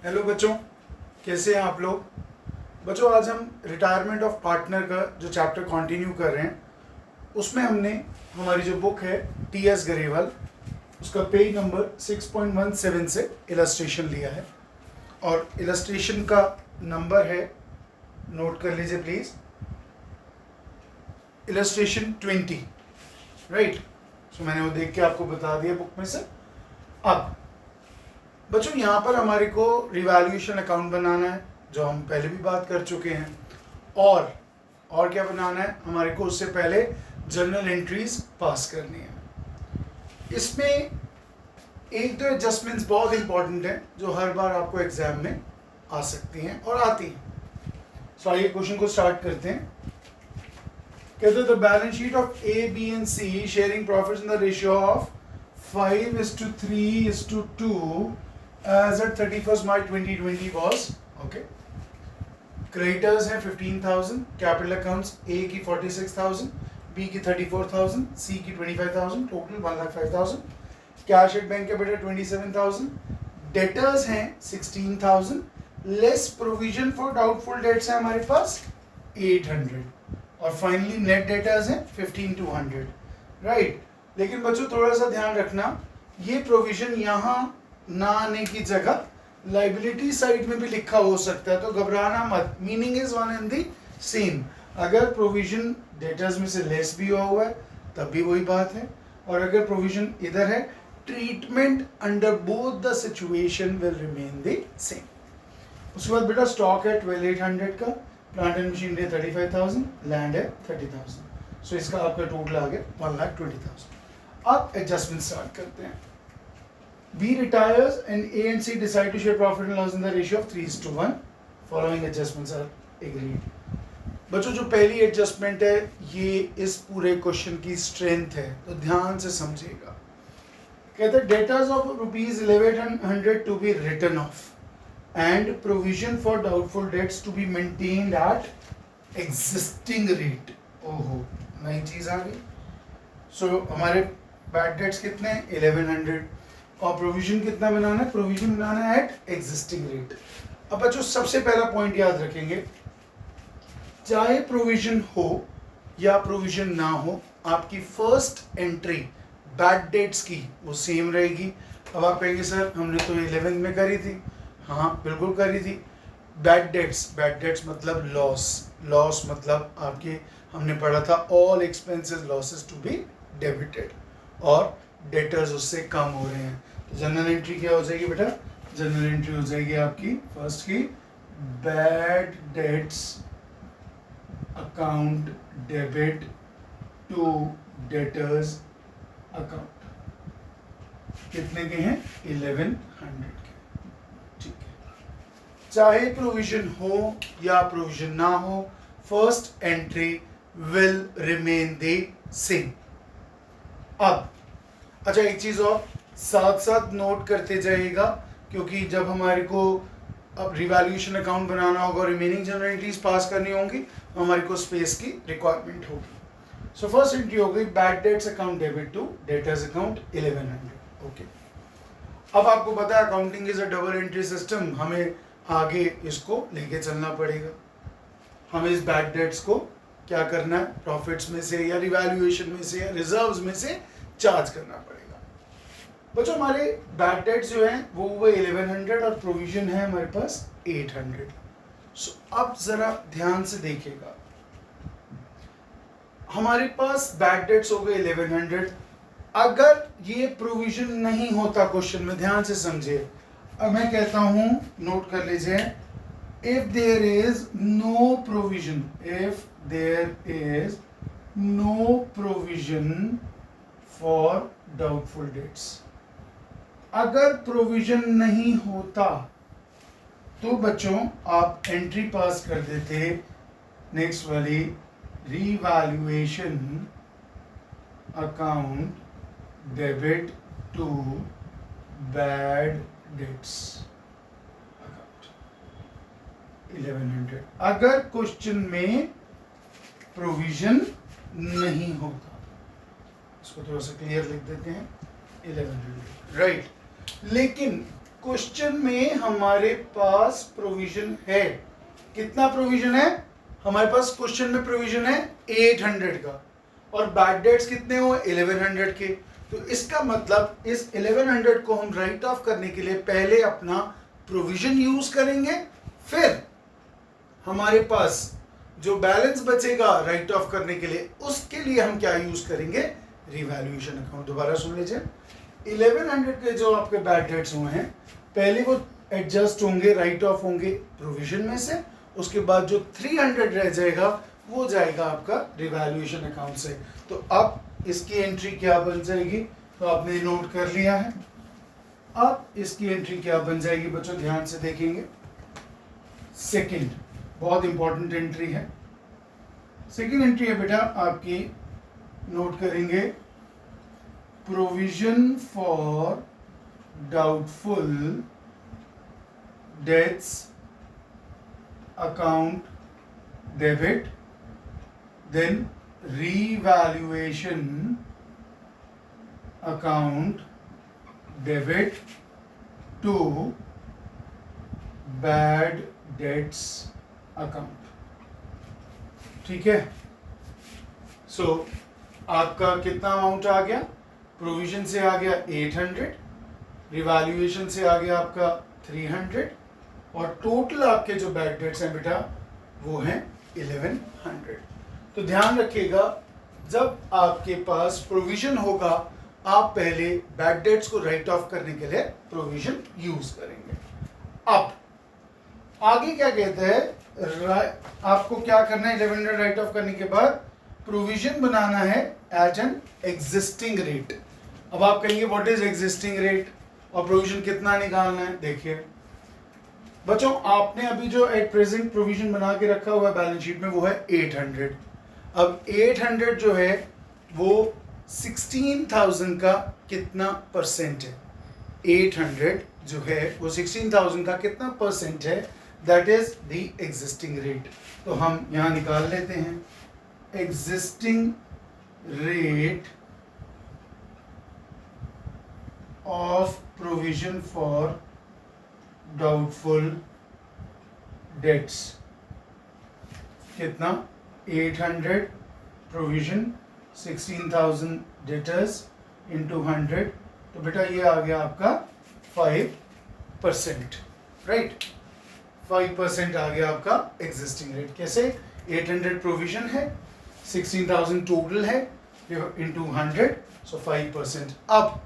Hello बच्चों, कैसे हैं आप लोग। बच्चों, आज हम रिटायरमेंट ऑफ पार्टनर का जो चैप्टर कंटिन्यू कर रहे हैं, उसमें हमने हमारी जो बुक है टी.एस. गरेवाल, उसका पेज नंबर 6.17 से इलस्ट्रेशन लिया है और इलस्ट्रेशन का नंबर है, नोट कर लीजिए प्लीज, इलस्ट्रेशन 20, राइट। सो मैंने वो देख के आपको बता दिया बुक में से। अब बच्चों, यहाँ पर हमारे को रिवैल्यूएशन अकाउंट बनाना है, जो हम पहले भी बात कर चुके हैं, और क्या बनाना है हमारे को, उससे पहले जर्नल एंट्रीज पास करनी है। इसमें एक दो एडजस्टमेंट्स बहुत इंपॉर्टेंट हैं जो हर बार आपको एग्जाम में आ सकती हैं और आती हैं। सो आइए क्वेश्चन को स्टार्ट करते हैं। कहते हैं the balance sheet of A, B and C sharing profits in the ratio of 5:3:2 as at 31st March 2020 was okay. Creditors हैं 15,000, कैपिटल अकाउंट्स ए की 46,000, बी की 34,000, सी की 25,000, total 1,05,000। Cash at bank capital 27,000, debtors हैं 16,000, less provision for doubtful dates है हमारे पास 800, और finally net debtors हैं 15,200, right. लेकिन बच्चों थोड़ा सा ध्यान रखना, ये प्रोविजन यहाँ ना आने की जगह लाइबिलिटी साइड में भी लिखा हो सकता है, तो घबराना मत, meaning is one and the same. अगर प्रोविजन डेटर्स में से लेस भी हुआ है तब भी वही बात है, और अगर प्रोविजन इधर है, treatment under both the situation will remain the same. उसके बाद बेटा स्टॉक है 12,800 का, प्लांट एंड मशीनरी 35,000, लैंड है 30,000। सो इसका आपका टोटल आ गया 1,20,000। अब एडजस्टमेंट स्टार्ट करते हैं। B retires and A and C decide to share profit and loss in the ratio of 3:1. Following adjustments are agreed. बच्चों, जो पहली एडजस्टमेंट है ये इस पूरे क्वेश्चन की स्ट्रेंथ है, तो ध्यान से समझिएगा। कहते हैं debtors of ₹1100 to be written off and provision for doubtful debts to be maintained at existing rate. ओहो, नई चीज आ गई। सो हमारे बैड डेट्स कितने हैं 1100, और प्रोविजन कितना बनाना है, प्रोविजन बनाना है एट एग्जिस्टिंग रेट। अब बच्चों सबसे पहला पॉइंट याद रखेंगे, चाहे प्रोविजन हो या प्रोविजन ना हो, आपकी फर्स्ट एंट्री बैड डेट्स की वो सेम रहेगी। अब आप कहेंगे सर हमने तो 11 में करी थी, हाँ बिल्कुल करी थी। बैड डेट्स मतलब लॉस मतलब आपके, हमने पढ़ा था all expenses losses to be debited, और डेटर्स उससे कम हो रहे हैं। तो जनरल एंट्री क्या हो जाएगी बेटा, जनरल एंट्री हो जाएगी आपकी फर्स्ट की bad debts account debit to debtors account. कितने के हैं 1100 के, ठीक है। चाहे प्रोविजन हो या प्रोविजन ना हो, first entry will remain the same. अब अच्छा, एक चीज और साथ साथ नोट करते जाइएगा, क्योंकि जब हमारे को अब रिवैल्यूएशन अकाउंट बनाना होगा और रिमेनिंग जनरल एंट्रीज पास करनी होंगी, तो हमारे को स्पेस की रिक्वायरमेंट होगी। सो फर्स्ट एंट्री हो गई bad debts account debit to debtors account 1100, okay. अब आपको पता है accounting is a double entry system, हमें आगे इसको लेके चलना पड़ेगा। हमें इस बैड डेट्स को क्या करना है, प्रॉफिट्स में से या रिवैल्यूएशन में से या रिजर्व्स में से चार्ज करना पड़ेगा। बच्चों हमारे बैड डेट्स जो हैं वो 1100 और प्रोविजन है हमारे पास 800। सो अब जरा ध्यान से देखिएगा, हमारे पास बैड डेट्स हो गए 1100। अगर ये प्रोविजन नहीं होता क्वेश्चन में, ध्यान से समझिए, अब मैं कहता हूं, नोट कर लीजिए, if there is no provision, if there is no provision for doubtful debts, अगर प्रोविजन नहीं होता तो बच्चों आप एंट्री पास कर देते नेक्स्ट वाली, revaluation account debit to bad debts account 1100, अगर क्वेश्चन में प्रोविजन नहीं होता। इसको थोड़ा सा क्लियर लिख देते हैं 1100, राइट। लेकिन क्वेश्चन में हमारे पास प्रोविजन है, कितना प्रोविजन है हमारे पास? क्वेश्चन में प्रोविजन है 800 का और बैड डेट्स कितने हुए 1100 के। तो इसका मतलब इस 1100 को हम राइट ऑफ करने के लिए पहले अपना प्रोविजन यूज करेंगे, फिर हमारे पास जो बैलेंस बचेगा राइट ऑफ करने के लिए उसके लिए हम क्या यूज करेंगे? Revaluation account. दोबारा सुन लीजिए, 1100 के जो आपके बैड डेट्स हुए हैं पहले वो एडजस्ट होंगे, राइट ऑफ होंगे प्रोविजन में से, उसके बाद जो 300 रह जाएगा वो जाएगा आपका रिवैल्यूएशन अकाउंट से। तो अब इसकी एंट्री क्या बन जाएगी? तो आपने नोट कर लिया है। अब इसकी एंट्री क्या बन जाएगी बच्चों, ध्यान से देखेंगे। सेकंड बहुत इंपॉर्टेंट एंट्री है। सेकंड एंट्री है बेटा आपकी, नोट करेंगे, provision for doubtful debts account debit, then revaluation account debit to bad debts account। ठीक है, सो आपका कितना अमाउंट आ गया? प्रोविजन से आ गया 800, रिवैल्यूएशन से आ गया आपका 300 और टोटल आपके जो बैड डेट्स हैं बेटा वो हैं 1100। तो ध्यान रखिएगा, जब आपके पास प्रोविजन होगा आप पहले बैड डेट्स को राइट ऑफ करने के लिए प्रोविजन यूज करेंगे। अब आगे क्या कहते हैं, आपको क्या करना है? 1100 राइट ऑफ करने के बाद प्रोविजन बनाना है एट एन एग्जिस्टिंग रेट। अब आप कहेंगे व्हाट इज एग्जिस्टिंग रेट और प्रोविजन कितना निकालना है? देखिए बच्चों, आपने अभी जो एट प्रेजेंट प्रोविजन बना के रखा हुआ है बैलेंस शीट में वो है 800। अब 800 जो है वो 16,000 का कितना परसेंट है? 800 जो है वो 16,000 का कितना परसेंट है? That is the existing rate. तो हम यहाँ निकाल लेते हैं, existing rate of provision for doubtful dates कितना? 800 प्रोविजन, 16,000 डेटर्स इंटू 100, तो बेटा ये आ गया आपका 5%, राइट? 5% आ गया आपका एग्जिस्टिंग रेट। कैसे? 800 प्रोविजन है, 16,000 टोटल है इंटू 100, सो 5%। अब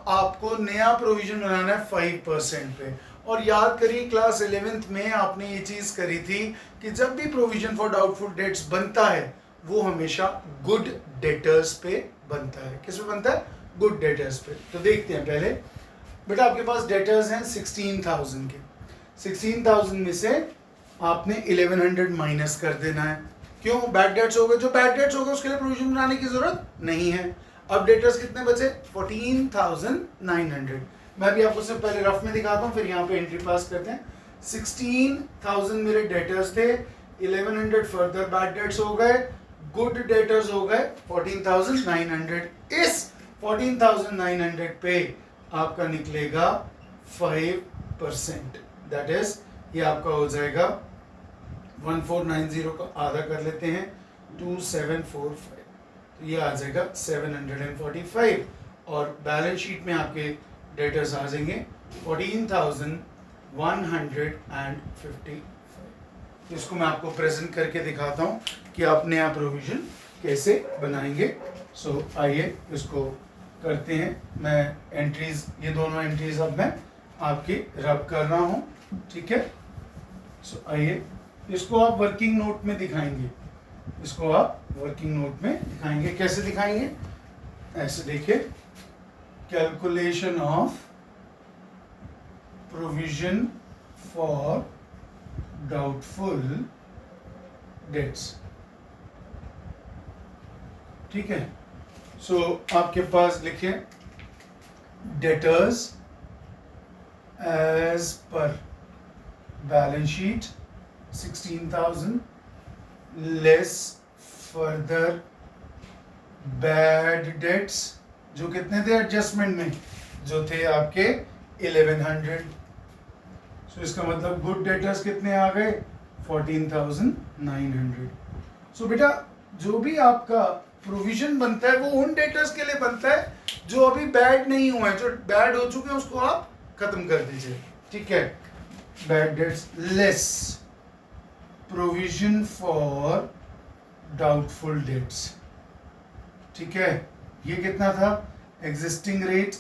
आपको नया प्रोविजन बनाना है 5% पे। और याद करिए क्लास 11th में आपने ये चीज करी थी कि जब भी प्रोविजन फॉर डाउटफुल डेट्स बनता है वो हमेशा गुड डेटर्स पे बनता है। किस पे बनता है? गुड डेटर्स पे। तो देखते हैं पहले बेटा, आपके पास डेटर्स हैं 16,000 के। 16,000 में से आपने 1100 माइनस कर देना है। क्यों? बैड डेट्स हो गए। जो बैड डेट्स हो गए उसके लिए प्रोविजन बनाने की जरूरत नहीं है। अब डेटर्स कितने बचे? 14,900। मैं भी आपको सिर्फ पहले रफ में दिखाता हूँ, फिर यहाँ पे एंट्री पास करते हैं। 16,000 मेरे डेटर्स थे, 1100 फर्दर बैड डेट्स हो गए, गुड डेटर्स हो गए 14,900। इस 14,900 पे आपका निकलेगा 5%, दैट इज ये आपका हो जाएगा 1490 का आधा कर लेते हैं 2745, तो ये आ जाएगा 745 और बैलेंस शीट में आपके डेटर्स आ जाएंगे 14,155। इसको मैं आपको प्रेजेंट करके दिखाता हूँ कि आप नया प्रोविजन कैसे बनाएंगे। सो आइए इसको करते हैं। मैं एंट्रीज, ये दोनों एंट्रीज अब मैं आपकी रब कर रहा हूँ, ठीक है? सो आइए इसको आप वर्किंग नोट में दिखाएंगे, इसको आप वर्किंग नोट में दिखाएंगे। कैसे दिखाएंगे? ऐसे देखिए, calculation of provision for doubtful debts, ठीक है? सो आपके पास लिखे debtors as per balance sheet 16,000 less further bad debts, जो कितने थे एडजस्टमेंट में? जो थे आपके 1100। सो इसका मतलब गुड डेटर्स कितने आ गए 14,900। सो बेटा जो भी आपका प्रोविजन बनता है वो उन डेटर्स के लिए बनता है जो अभी बैड नहीं हुआ है, जो बैड हो चुके हैं उसको आप खत्म कर दीजिए, ठीक है। Bad debts less provision for doubtful debts, ठीक है। ये कितना था एग्जिस्टिंग रेट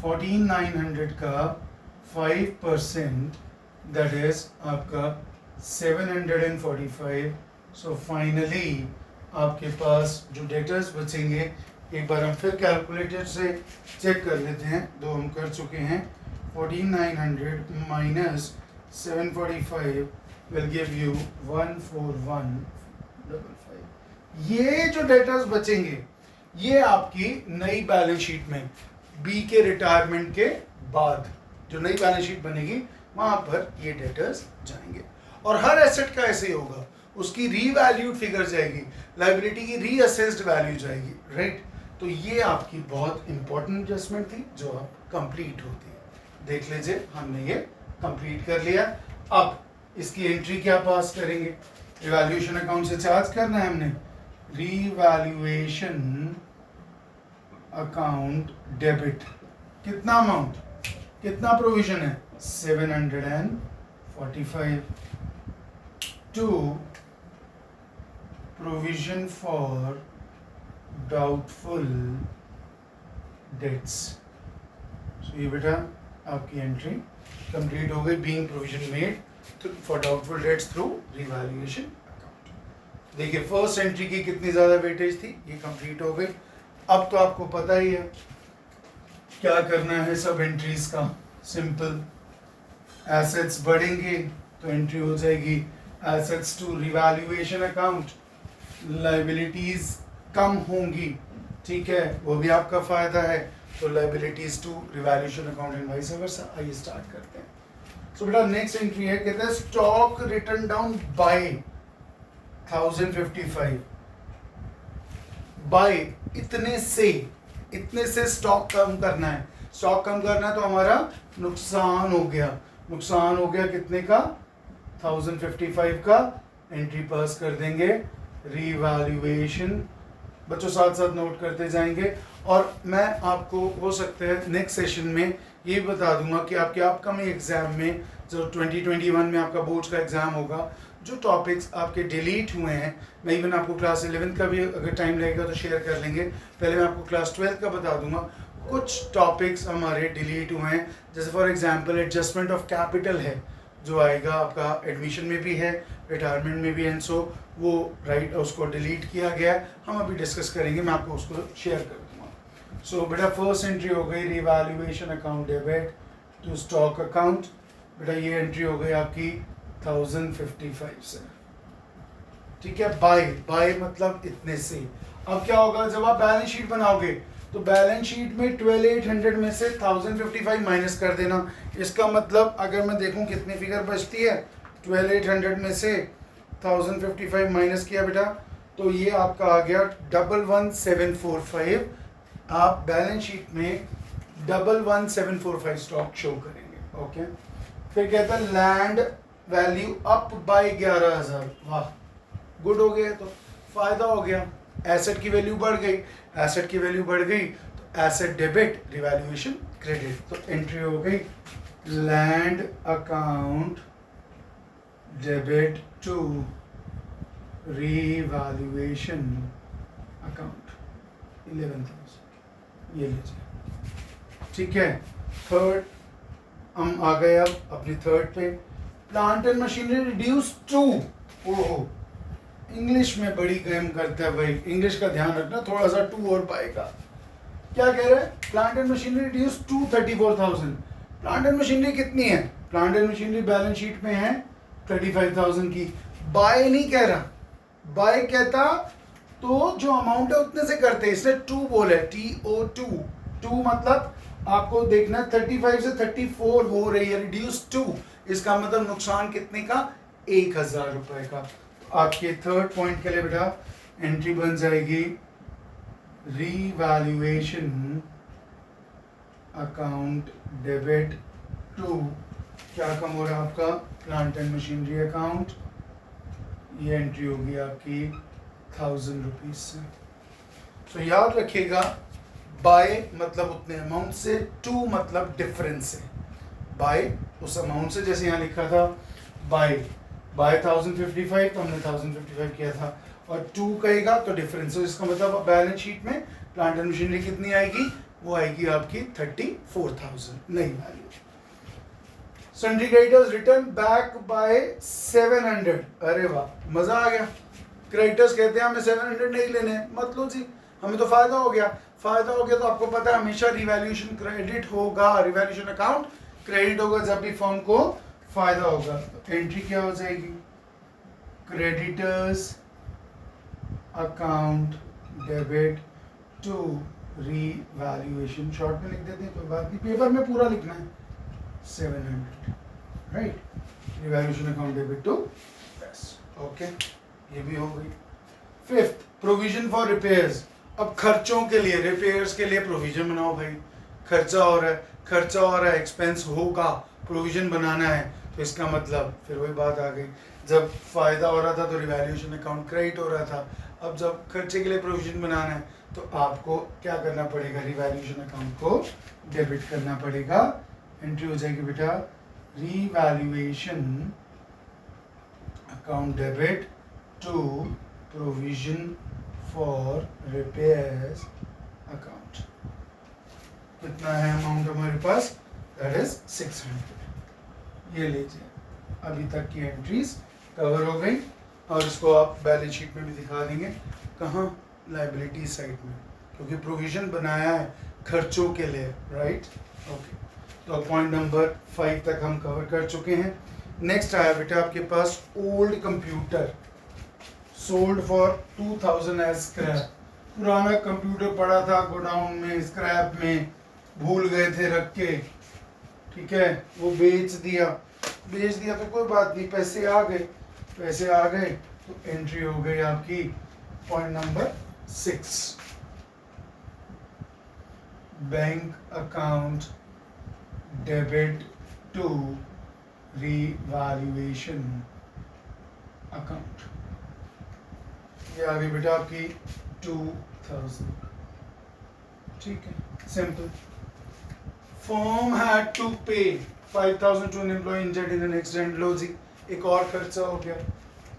14,900 का 5% दैट इज आपका 745। सो फाइनली आपके पास जो डेटर्स बचेंगे, एक बार हम फिर कैलकुलेटर से चेक कर लेते हैं, दो हम कर चुके हैं। 14,900 माइनस 745 विल गिव यू 14155। ये जो डेटर्स बचेंगे ये आपकी नई बैलेंस शीट में बी के रिटायरमेंट के बाद जो नई बैलेंस शीट बनेगी वहां पर ये डेटर्स जाएंगे। और हर एसेट का ऐसे ही होगा, उसकी रीवैल्यूड फिगर जाएगी, लायबिलिटी की रीअसेस्ड वैल्यू जाएगी, राइट। तो ये आपकी बहुत इंपॉर्टेंट एडजस्टमेंट थी जो अब कंप्लीट होती है। देख लीजिए हमने ये कंप्लीट कर लिया। अब इसकी एंट्री क्या पास करेंगे, रिवैल्यूएशन अकाउंट से चार्ज करना है हमने, रीवैल्यूएशन अकाउंट डेबिट। कितना अमाउंट, कितना प्रोविजन है 745 to provision for doubtful debts. So ये बेटा आपकी एंट्री कंप्लीट हो गई, being provision made for doubtful debts through revaluation account. देखिए फर्स्ट एंट्री की कितनी ज्यादा वेटेज थी, ये कंप्लीट हो गई। अब तो आपको पता ही है क्या करना है सब एंट्रीज का, सिंपल। एसेट्स बढ़ेंगे तो एंट्री हो जाएगी assets to revaluation account, liabilities कम होंगी, ठीक है, वो भी आपका फायदा है, तो liabilities to revaluation account and vice versa. आइए स्टार्ट करते हैं। सो बेटा नेक्स्ट एंट्री है, कहते हैं stock return down by 1055। By इतने से स्टॉक कम करना है, स्टॉक कम करना है तो हमारा नुकसान हो गया, नुकसान हो गया कितने का 1055 का। एंट्री पास कर देंगे रीवैल्यूएशन। बच्चों साथ साथ नोट करते जाएंगे। और मैं आपको हो सकता है नेक्स्ट सेशन में ये बता दूंगा कि आपके अपकमिंग एग्जाम में जो 2021 में आपका बोर्ड का एग्जाम होगा, जो टॉपिक्स आपके डिलीट हुए हैं, मैं इवन आपको क्लास 11 का भी अगर टाइम लगेगा तो शेयर कर लेंगे। पहले मैं आपको क्लास 12 का बता दूंगा। कुछ टॉपिक्स हमारे डिलीट हुए हैं, जैसे for example adjustment of capital है जो आएगा आपका एडमिशन में भी है, रिटायरमेंट में भी है, सो वो राइट उसको डिलीट किया गया है, हम अभी डिस्कस करेंगे, मैं आपको उसको शेयर कर दूँगा। सो बेटा फर्स्ट एंट्री हो गई revaluation account debit to stock account. बेटा ये एंट्री हो गई आपकी 1055 से, ठीक है। बाय मतलब इतने से। अब क्या होगा जब आप बैलेंस शीट बनाओगे तो बैलेंस शीट में 12800 में से 1055 माइनस कर देना। इसका मतलब अगर मैं देखूं कितनी फिगर बचती है, 12800 में से 1055 माइनस किया बेटा तो ये आपका आ गया 11745। आप बैलेंस शीट में 11745 स्टॉक शो करेंगे, ओके। फिर कहता है लैंड वैल्यू अप बाय 11,000। वाह गुड हो गया, तो फायदा हो गया, एसेट की वैल्यू बढ़ गई, एसेट की वैल्यू बढ़ गई तो एसेट डेबिट रिवैल्यूएशन क्रेडिट। तो एंट्री हो गई land account debit to revaluation account 11,000। ये लीजिए, ठीक है। थर्ड हम आ गए अब अपनी थर्ड पे, plant and machinery reduce to. ओहो इंग्लिश में बड़ी गेम करता है भाई, इंग्लिश का ध्यान रखना, थोड़ा सा टू और पाएगा। क्या कह रहे हैं, plant and machinery reduce to 34,000। Plant and machinery कितनी है, plant and machinery balance sheet में है 35,000 की। बाय नहीं कह रहा, बाय कहता तो जो अमाउंट है उतने से करते, इसने टू बोला है, TO2। टू मतलब आपको देखना 35 से 34 हो रही है, रिड्यूस टू, इसका मतलब नुकसान कितने का 1,000 रुपए का। तो आपके थर्ड पॉइंट के लिए बेटा एंट्री बन जाएगी रीवैल्यूएशन अकाउंट डेबिट टू क्या कम हो रहा है आपका, प्लांट एंड मशीनरी अकाउंट, ये एंट्री होगी आपकी 1000 रुपीज से। तो याद रखिएगा, बाय मतलब उतने अमाउंट से, टू मतलब डिफरेंस से। बाय उस अमाउंट से, जैसे यहाँ लिखा था बाय 1055, तो हमने 1055 किया था, और टू कहेगा तो डिफरेंस। तो इसका मतलब बैलेंस शीट में प्लांट एंड मशीनरी कितनी आएगी, वो आएगी आपकी 34,000 नई value. Sundry creditors return back by 700, अरे वाह मजा आ गया। क्रेडिटर्स कहते हैं हमें 700 नहीं लेने, मत लो जी, हमें तो फायदा हो गया। फायदा हो गया तो आपको पता है हमेशा रिवैल्यूएशन क्रेडिट होगा, रिवैल्यूएशन अकाउंट क्रेडिट होगा जब भी फर्म को फायदा होगा। तो एंट्री क्या हो जाएगी, creditors account debit to revaluation, short में लिख देते हैं कोई बात नहीं, पेपर में पूरा लिखना है 700, right, revaluation account debit to yes, okay, ये भी हो गई। Fifth, provision for repairs. अब खर्चों के लिए, रिपेयर्स के लिए प्रोविजन बनाओ भाई, खर्चा हो रहा है, खर्चा हो रहा है, एक्सपेंस होगा, प्रोविजन बनाना है। तो इसका मतलब फिर वही बात आ गई, जब फायदा हो रहा था तो रिवैल्यूएशन अकाउंट क्रेडिट हो रहा था, अब जब खर्चे के लिए प्रोविजन बनाना है तो आपको क्या करना पड़ेगा, रिवैल्यूएशन अकाउंट को डेबिट करना पड़ेगा। एंट्री हो जाएगी बेटा revaluation account debit to provision for repairs account. कितना है अमाउंट हमारे पास, दैट इज 600। ये लीजिए, अभी तक की एंट्रीज कवर हो गई, और इसको आप बैलेंस शीट में भी दिखा देंगे, कहाँ, लायबिलिटी साइड में, क्योंकि प्रोविजन बनाया है खर्चों के लिए, राइट, ओके। तो पॉइंट नंबर 5 तक हम कवर कर चुके हैं। नेक्स्ट आया बेटा आपके पास old computer sold for 2000 as scrap. पुराना कंप्यूटर पड़ा था गोडाउन में, स्क्रैप में, भूल गए थे रख के, ठीक है, वो बेच दिया तो कोई बात नहीं, पैसे आ गए, तो एंट्री हो गई आपकी point number 6, bank account debit to revaluation account. ये आ गई बेटा आपकी 2000, ठीक है, simple. Firm had to pay 5,000 to an employee injured in an accident, लो जी एक और खर्चा हो गया,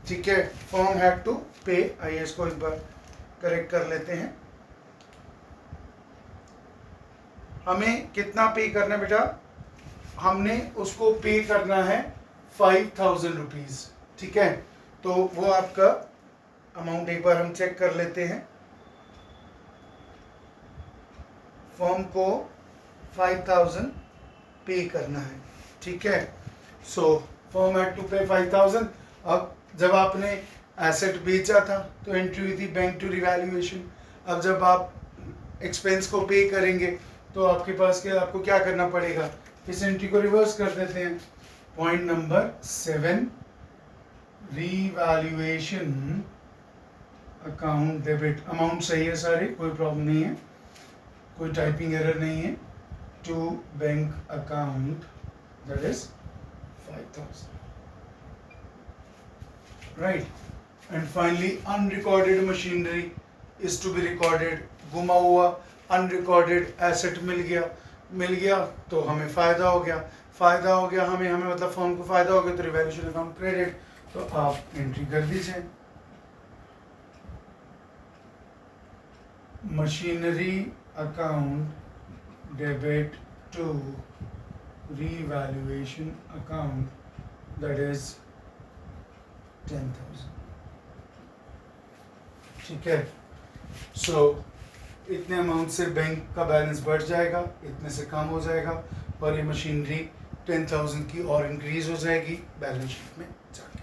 ठीक है, फर्म हैड टू पे। आइए इसको एक बार करेक्ट कर लेते हैं। हमें कितना पे करना है बेटा, हमने उसको पे करना है 5,000 रुपीज, ठीक है, तो वो आपका अमाउंट एक बार हम चेक कर लेते हैं। फर्म को 5,000 पे करना है, ठीक है, सो फर्म हैड टू पे 5,000। अब जब आपने एसेट बेचा था तो एंट्री हुई थी बैंक टू रिवैल्यूएशन। अब जब आप एक्सपेंस को पे करेंगे तो आपके पास आपको क्या करना पड़ेगा, इस एंट्री को रिवर्स कर देते हैं। Point number 7, revaluation account debit, amount सही है सारे, कोई प्रॉब्लम नहीं है, कोई टाइपिंग एरर नहीं है, to bank account that is 5,000, right. And finally unrecorded machinery is to be recorded, गुमा हुआ अनरिकॉर्डेड एसेट मिल गया तो हमें फायदा हो गया, हमें मतलब फर्म को फायदा हो गया, तो रिवैल्यूएशन अकाउंट क्रेडिट, तो आप एंट्री कर दीजिए। Machinery account debit to revaluation account that is 10,000, ठीक है। सो इतने अमाउंट से बैंक का बैलेंस बढ़ जाएगा, इतने से कम हो जाएगा, और ये मशीनरी 10,000 की और इंक्रीज हो जाएगी बैलेंस शीट में जाके।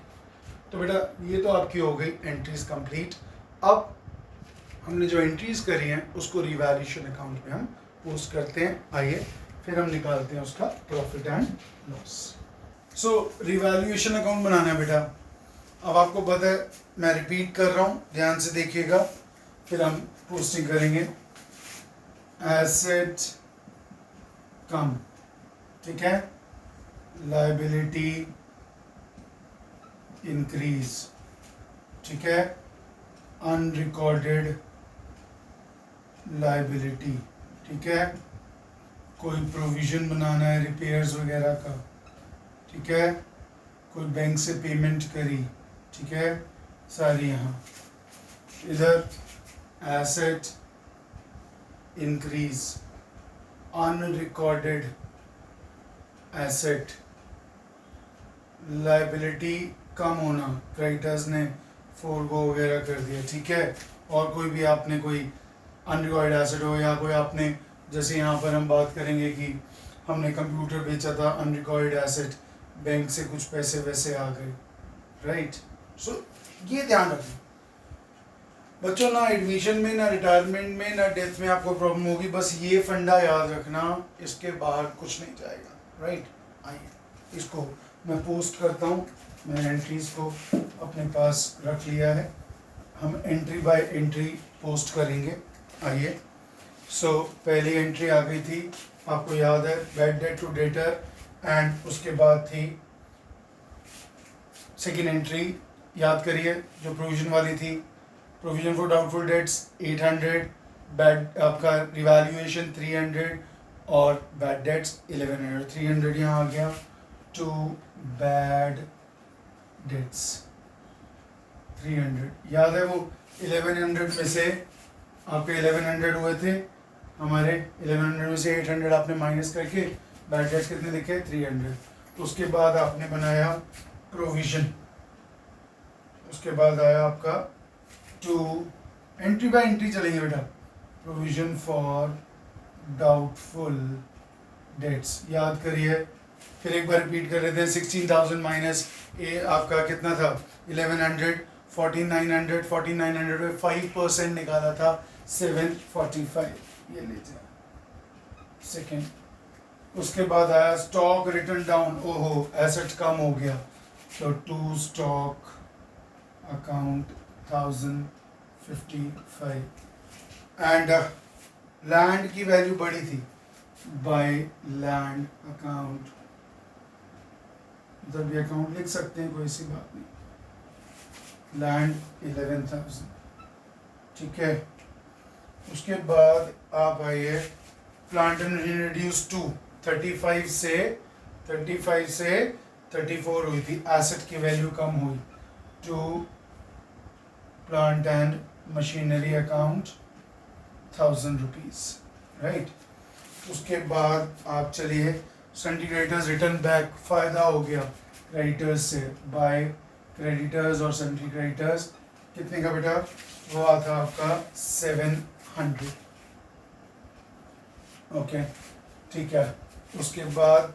तो बेटा ये तो आपकी हो गई एंट्रीज कंप्लीट। अब हमने जो एंट्रीज करी हैं उसको रिवैल्यूएशन अकाउंट में हम पोस्ट करते हैं। आइए फिर हम निकालते हैं उसका profit and loss. So revaluation account बनाना है बेटा। अब आपको पता है, मैं रिपीट कर रहा हूँ, ध्यान से देखिएगा, फिर हम पोस्टिंग करेंगे। एसेट कम, ठीक है, लाइबिलिटी इंक्रीज, ठीक है, अनरिकॉर्डेड लाइबिलिटी, ठीक है, कोई प्रोविज़न बनाना है रिपेयर्स वगैरह का, ठीक है, कोई बैंक से पेमेंट करी, ठीक है, सारी यहाँ। इधर asset increase, unrecorded asset, liability कम होना, क्रेडिटर्स ने फोरगो वगैरह कर दिया, ठीक है, और कोई भी आपने कोई अनरिकॉर्डेड एसेट हो, या कोई आपने, जैसे यहाँ पर हम बात करेंगे कि हमने कंप्यूटर बेचा था, अनरिकॉर्डेड एसेट, बैंक से कुछ पैसे वैसे आ गए, राइट। सो ये ध्यान रखना बच्चों, ना एडमिशन में, ना रिटायरमेंट में, ना डेथ में आपको प्रॉब्लम होगी, बस ये फंडा याद रखना, इसके बाहर कुछ नहीं जाएगा, राइट। आइए इसको मैं पोस्ट करता हूँ, मैंने एंट्रीज को अपने पास रख लिया है, हम एंट्री बाय एंट्री पोस्ट करेंगे। आइए, सो पहली एंट्री आ गई थी, आपको याद है, bad debt to debtor, and उसके बाद थी सेकेंड एंट्री, याद करिए जो प्रोविजन वाली थी, provision for doubtful dates 800, bad आपका रिवैल्यूएशन 300 और बैड डेट्स 1100, 300 यहाँ आ गया, टू बैड डेट्स 300, याद है वो 1100 में से आपके 1100 हुए थे, हमारे 1100 में से 800 आपने माइनस करके बैड डेट्स कितने लिखे 300, तो उसके बाद आपने बनाया प्रोविजन, उसके बाद आया आपका टू, एंट्री बाय एंट्री चलेंगे बेटा, प्रोविजन फॉर डाउटफुल डेट्स, याद करिए, फिर एक बार रिपीट कर लेते हैं, 16,000 माइनस ए आपका कितना था 1100, 14,900, 14,900 में 5% निकाला था 745, ये लीजिए सेकेंड। उसके बाद आया स्टॉक रिटर्न डाउन, ओहो एसेट कम हो गया, तो to stock account 1055, and land की वैल्यू बढ़ी थी, बाय लैंड अकाउंट, इधर भी अकाउंट लिख सकते हैं, कोई सी बात नहीं, लैंड 11,000, ठीक है। उसके बाद आप आइए, plant and machinery reduce to 35 से 34 हुई थी, एसेट की वैल्यू कम हुई, to plant and machinery account 1000 rupees, right. उसके बाद आप चलिए, सन्डी क्रेडिटर्स रिटर्न बैक, फ़ायदा हो गया क्रेडिटर्स से, बाय क्रेडिटर्स और सन्डी क्रेडिटर्स कितने का बेटा, वो आता आपका 700, ओके, ठीक है। उसके बाद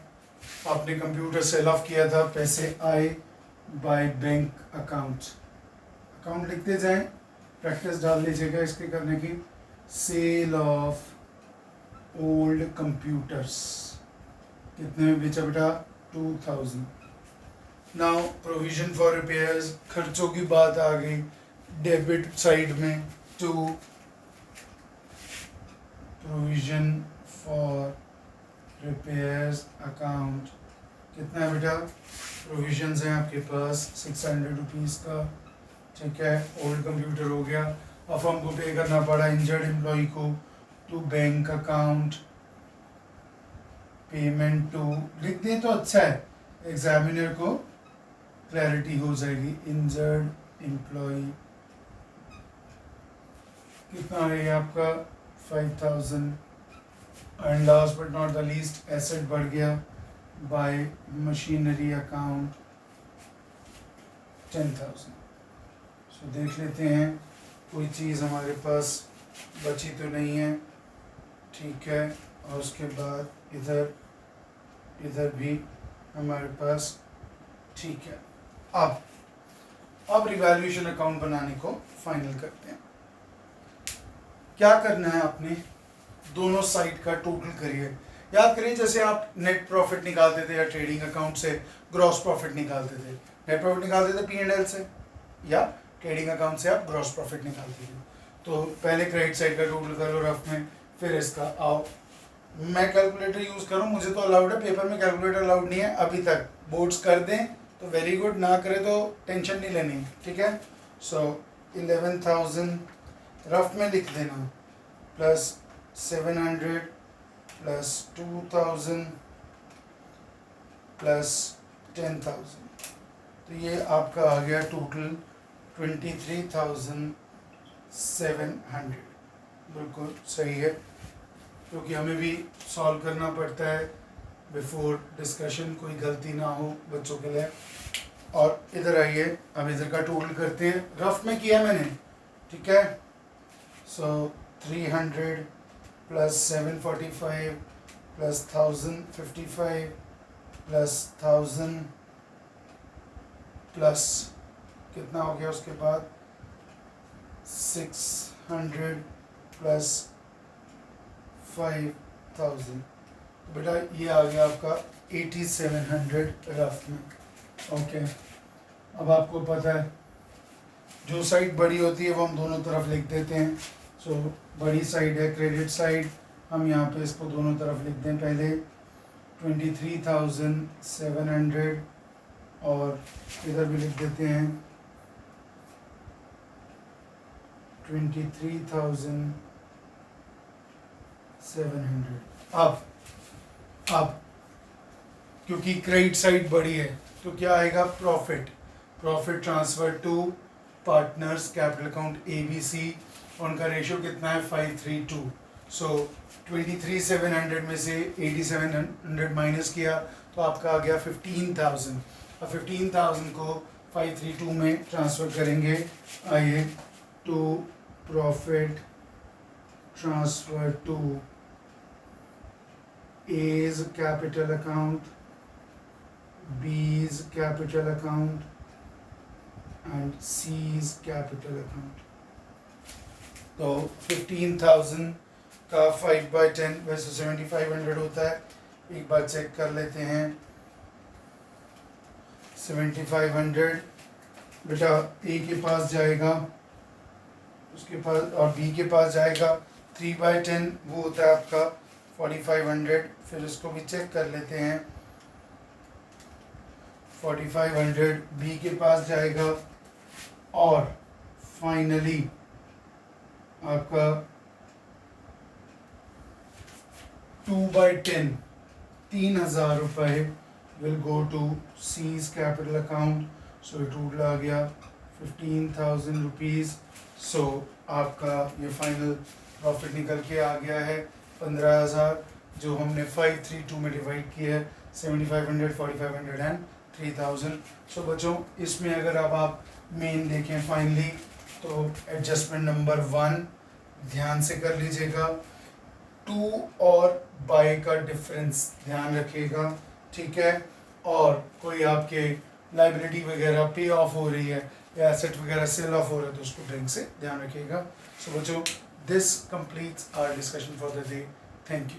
आपने कंप्यूटर सेल ऑफ किया था, पैसे आए बाय बैंक अकाउंट, अकाउंट लिखते जाएं, प्रैक्टिस डाल लीजिएगा इसके करने की, सेल ऑफ ओल्ड कंप्यूटर्स कितने में बेचा बेटा 2000। नाउ प्रोविजन फॉर रिपेयर्स, खर्चों की बात आ गई, डेबिट साइड में, to provision for repairs account कितना है बेटा, प्रोविजंस हैं आपके पास 600 रुपीज़ का, ठीक है, ओल्ड कंप्यूटर हो गया। अब हमको पे करना पड़ा इंजर्ड एम्प्लॉय को, to bank account, payment to, लिख दें तो अच्छा है, एग्जामिनर को क्लैरिटी हो जाएगी, इंजर्ड एम्प्लॉय कितना है आपका 5000, and last but not the least asset बढ़ गया बाय मशीनरी अकाउंट 10,000। सो देख लेते हैं कोई चीज़ हमारे पास बची तो नहीं है, ठीक है, और उसके बाद इधर भी हमारे पास, ठीक है। अब रिवैल्यूएशन अकाउंट बनाने को फाइनल करते हैं। क्या करना है आपने, दोनों साइड का टोटल करिए, याद करिए जैसे आप नेट प्रॉफिट निकालते थे या ट्रेडिंग अकाउंट से ग्रॉस प्रॉफिट निकालते थे, नेट प्रॉफिट निकालते थे P&L से, या ट्रेडिंग अकाउंट से आप ग्रॉस प्रॉफिट निकालते थे। तो पहले क्रेडिट साइड का टोटल करो रफ में, फिर इसका आओ मैं कैलकुलेटर यूज़ करूँ, मुझे तो अलाउड है, पेपर में कैलकुलेटर अलाउड नहीं है अभी तक। बोर्ड्स कर दें तो वेरी गुड, ना करें तो टेंशन नहीं लेनी, ठीक है। सो 11,000 रफ में लिख देना, प्लस 700 प्लस 2,000 प्लस 10,000, तो ये आपका आ गया टोटल 23,700। बिल्कुल सही है, क्योंकि हमें भी सॉल्व करना पड़ता है बिफोर डिस्कशन, कोई गलती ना हो बच्चों के लिए। और इधर आइए, अब इधर का टोटल करते हैं, रफ में किया मैंने, ठीक है। सो 300 प्लस 745 प्लस 1055 प्लस 1000 प्लस कितना हो गया उसके बाद 600 प्लस 5,000, तो बेटा ये आ गया आपका 8700 रफ में। ओके, अब आपको पता है जो साइड बड़ी होती है वो हम दोनों तरफ लिख देते हैं। सो बड़ी साइड है क्रेडिट साइड, हम यहाँ पे इसको दोनों तरफ लिख दें। पहले 23,700 और इधर भी लिख देते हैं 23,700। अब क्योंकि क्रेडिट साइड बड़ी है तो क्या आएगा, profit transfer to partners capital account ABC, उनका रेशियो कितना है 5:3:2। सो 23,700 में से 8700 माइनस किया तो आपका आ गया 15,000। अब 15,000 को 5:3:2 में ट्रांसफ़र करेंगे। आइए, to profit transfer to A's capital account, B's capital account and C's capital account. तो 15,000 का 5/10 वैसे 7,500 होता है, एक बार चेक कर लेते हैं। 7,500 बेटा A के पास जाएगा, उसके पास, और B के पास जाएगा। 3/10 वो होता है आपका 4,500। फिर इसको भी चेक कर लेते हैं। 4,500 B के पास जाएगा और फाइनली आपका 2/10 3,000 रुपये will go to C's capital account. So total आ गया 15,000 रुपीज़। सो आपका ये फाइनल प्रॉफिट निकल के आ गया है 15,000, जो हमने 5:3:2 में डिवाइड किया है। 7,500, 4,500 एंड 3,000। सो बच्चों, इसमें अगर अब आप मेन देखें फाइनली, तो एडजस्टमेंट नंबर 1 ध्यान से कर लीजिएगा। टू और बाय का डिफरेंस ध्यान रखिएगा, ठीक है। और कोई आपके लाइबिलिटी वगैरह पे ऑफ हो रही है या एसेट वगैरह सेल ऑफ हो रहा है तो उसको ढंग से ध्यान रखिएगा। सो बच्चों, this completes our discussion for the day. Thank you.